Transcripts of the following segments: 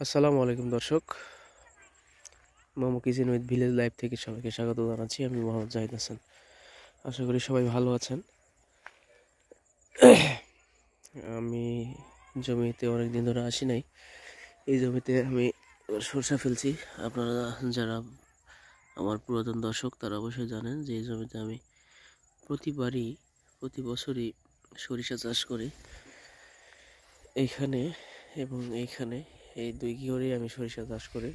আসসালামু আলাইকুম দর্শক, momo kitchen with village life থেকে সবাইকে স্বাগত জানাচ্ছি। আমি মোহাম্মদ জাহিদ হাসান। আশা করি সবাই ভালো আছেন। আমি জমিতে অনেক দিন ধরে আসি নাই। এই জমিতে আমি সরষা ফেলছি। আপনারা যারা আমার পুরাতন দর্শক তারা অবশ্যই জানেন যে এই জমিতে আমি প্রতি বছরই সরিষা চাষ করি। এইখানে এবং এইখানে এই দুই ঘরে আমি সরিষা চাষ করি।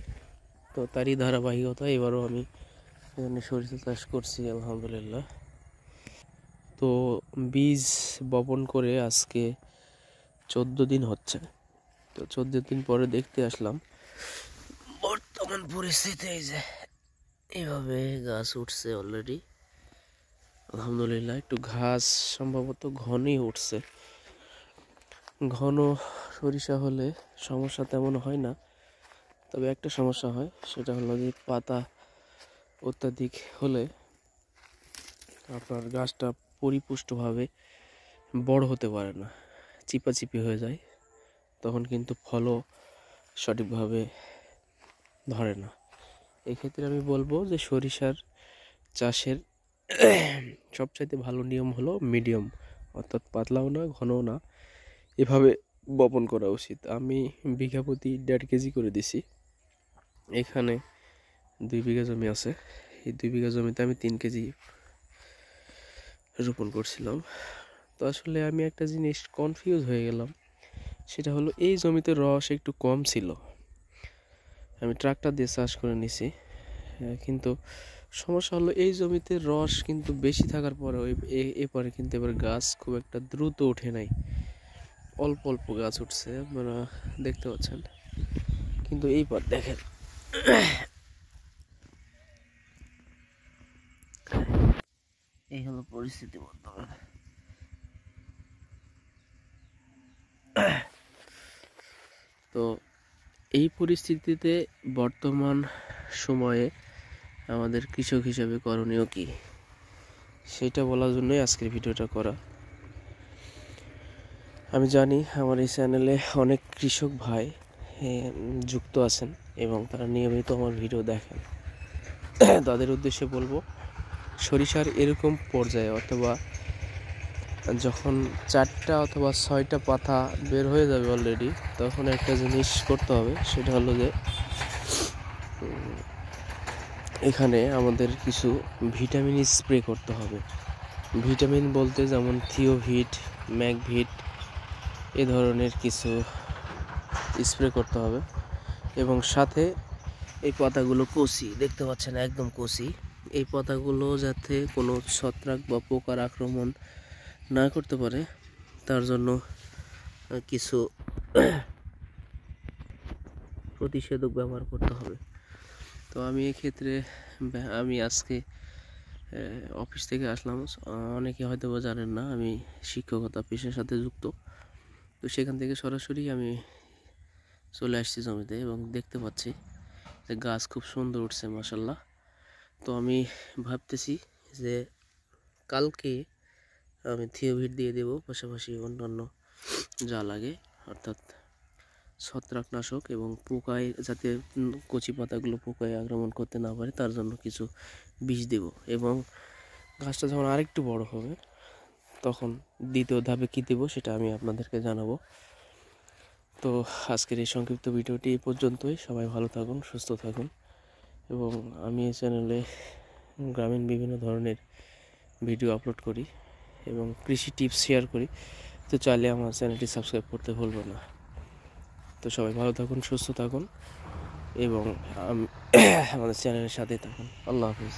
তো তারই ধারাবাহিকতা এবারও আমি এখানে সরিষা চাষ করছি আলহামদুলিল্লাহ। তো বীজ বপন করে আজকে 14 দিন হচ্ছে। তো 14 দিন পরে দেখতে আসলাম বর্তমান পরিস্থিতি। এই যে এইভাবে গাছ উঠছে অলরেডি আলহামদুলিল্লাহ। একটু ঘাস সম্ভবত ঘনই উঠছে। ঘন সরিষা হলে সমস্যা তেমন হয় না, তবে একটা সমস্যা হয়, সেটা হলো যে পাতা অত্যাধিক হলে আপনার গাছটা পরিপুষ্টভাবে বড় হতে পারে না, চিপাচিপি হয়ে যায়। তখন কিন্তু ফলও সঠিকভাবে ধরে না। এক্ষেত্রে আমি বলবো যে সরিষার চাষের সবচাইতে ভালো নিয়ম হলো মিডিয়াম, অর্থাৎ পাতলাও না ঘনও না, এভাবে বপন করা উচিত। আমি বিঘা প্রতি 1.5 কেজি করে দিছি। এখানে 2 বিঘা জমি আছে। এই 2 বিঘা জমিতে আমি 3 কেজি রোপণ করছিলাম। তো আসলে আমি একটা জিনিস কনফিউজ হয়ে গেলাম, সেটা হলো এই জমিতে রস একটু কম ছিল। আমি ট্রাক্টর দিয়ে চাষ করে নিছি, কিন্তু সমস্যা হলো এই জমিতে রস কিন্তু বেশি থাকার পরে এরপরে কিন্তু এবার গাছ খুব একটা দ্রুত ওঠে নাই, অল্প অল্প গাছ উঠছে, আপনারা দেখতে পাচ্ছেন। কিন্তু এইবার দেখেন এই হলো পরিস্থিতি বর্তমান। তো এই পরিস্থিতিতে বর্তমান সময়ে আমাদের কৃষক হিসাবে করণীয় কি, সেটা বলার জন্যই আজকের ভিডিওটা করা। আমি জানি আমার এই চ্যানেলে অনেক কৃষক ভাই যুক্ত আছেন এবং তারা নিয়মিত আমার ভিডিও দেখেন। তাদের উদ্দেশ্যে বলবো, সরিষার এরকম পর্যায়ে অথবা যখন 4টা অথবা 6টা পাতা বের হয়ে যাবে অলরেডি, তখন একটা জিনিস করতে হবে, সেটা হলো যে এখানে আমাদের কিছু ভিটামিন স্প্রে করতে হবে। ভিটামিন বলতে যেমন থিওভিট, ম্যাগভিট, এ ধরনের কিছু স্প্রে করতে হবে। এবং সাথে এই পাতাগুলো কচি, দেখতে পাচ্ছেন একদম কচি। এই পাতাগুলো যাতে কোনো ছত্রাক বা পোকার আক্রমণ না করতে পারে, তার জন্য কিছু প্রতিষেধক ব্যবহার করতে হবে। তো আমি এক্ষেত্রে আমি আজকে অফিস থেকে আসলাম। অনেকে হয়তো জানেন না আমি শিক্ষকতা পেশার সাথে যুক্ত। তো সেখান থেকে সরাসরি আমি চলে আসছি জমিতে এবং দেখতে পাচ্ছি যে গাছ খুব সুন্দর উঠছে মাশাল্লাহ। তো আমি ভাবতেছি যে কালকে আমি থিওভিট দিয়ে দেব, পাশাপাশি অন্যান্য যা লাগে, অর্থাৎ ছত্রাকনাশক এবং পোকায় যাতে কচি পাতাগুলো পোকায় আক্রমণ করতে না পারে তার জন্য কিছু বিষ দেব। এবং গাছটা যখন আরেকটু বড় হবে তখন দ্বিতীয় ধাপে কী দেবো সেটা আমি আপনাদেরকে জানাবো। তো আজকের এই সংক্ষিপ্ত ভিডিওটি এই পর্যন্তই। সবাই ভালো থাকুন, সুস্থ থাকুন। এবং আমি এই চ্যানেলে গ্রামীণ বিভিন্ন ধরনের ভিডিও আপলোড করি এবং কৃষি টিপস শেয়ার করি। তো চাইলে আমার চ্যানেলটি সাবস্ক্রাইব করতে ভুলবেন না। তো সবাই ভালো থাকুন, সুস্থ থাকুন এবং আমাদের চ্যানেলের সাথেই থাকুন। আল্লাহ হাফিজ।